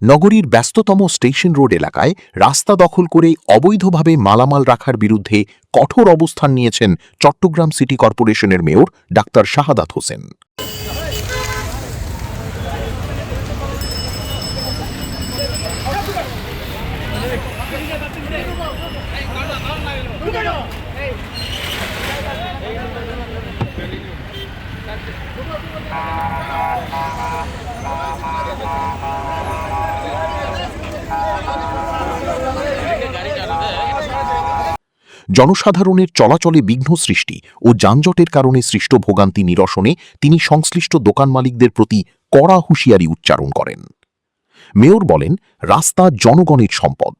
নগরীর ব্যস্ততম station road এলাকায় রাস্তা দখল করে অবৈধভাবে মালামাল রাখার বিরুদ্ধে কঠোর অবস্থান নিয়েছেন চট্টগ্রাম সিটি কর্পোরেশনের মেয়র ডাক্তার শাহাদাত হোসেন। জনসাধারণের চলাচলে বিঘ্ন সৃষ্টি ও যানজটের কারণে সৃষ্ট ভোগান্তি নিরসনে তিনি সংশ্লিষ্ট দোকান মালিকদের প্রতি কড়া হুঁশিয়ারি উচ্চারণ করেন। মেয়র বলেন, রাস্তা জনগণের সম্পদ।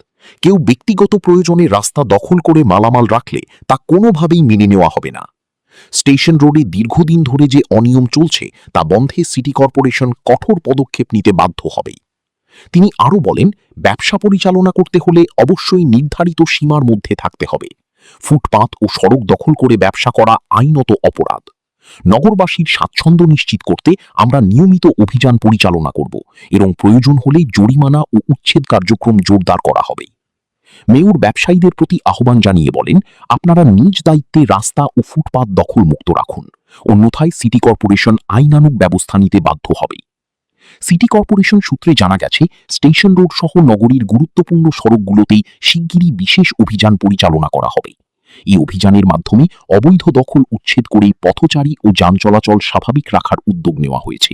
কেউ ব্যক্তিগত প্রয়োজনে রাস্তা দখল করে মালামাল রাখলে তা কোনোভাবেই মেনে নেওয়া হবে না। স্টেশন রোডে দীর্ঘদিন ধরে যে অনিয়ম চলছে তা বন্ধে সিটি কর্পোরেশন কঠোর পদক্ষেপ নিতে বাধ্য হবে। তিনি আরও বলেন, ব্যবসা পরিচালনা করতে হলে অবশ্যই নির্ধারিত সীমার মধ্যে থাকতে হবে। ফুটপাত ও সড়ক দখল করে ব্যবসা করা আইনত অপরাধ। নগরবাসীর স্বাচ্ছন্দ্য নিশ্চিত করতে আমরা নিয়মিত অভিযান পরিচালনা করব এবং প্রয়োজন হলে জরিমানা ও উচ্ছেদ কার্যক্রম জোরদার করা হবে। মেয়র ব্যবসায়ীদের প্রতি আহ্বান জানিয়ে বলেন, আপনারা নিজ দায়িত্বে রাস্তা ও ফুটপাত দখল মুক্ত রাখুন, অন্যথায় সিটি কর্পোরেশন আইনানুগ ব্যবস্থা নিতে বাধ্য হবে। সিটি কর্পোরেশন সূত্রে জানা গেছে, স্টেশন রোড সহ নগরীর গুরুত্বপূর্ণ সড়কগুলোতেই শিগগিরই বিশেষ অভিযান পরিচালনা করা হবে। এই অভিযানের মাধ্যমে অবৈধ দখল উচ্ছেদ করে পথচারী ও যান চলাচল স্বাভাবিক রাখার উদ্যোগ নেওয়া হয়েছে।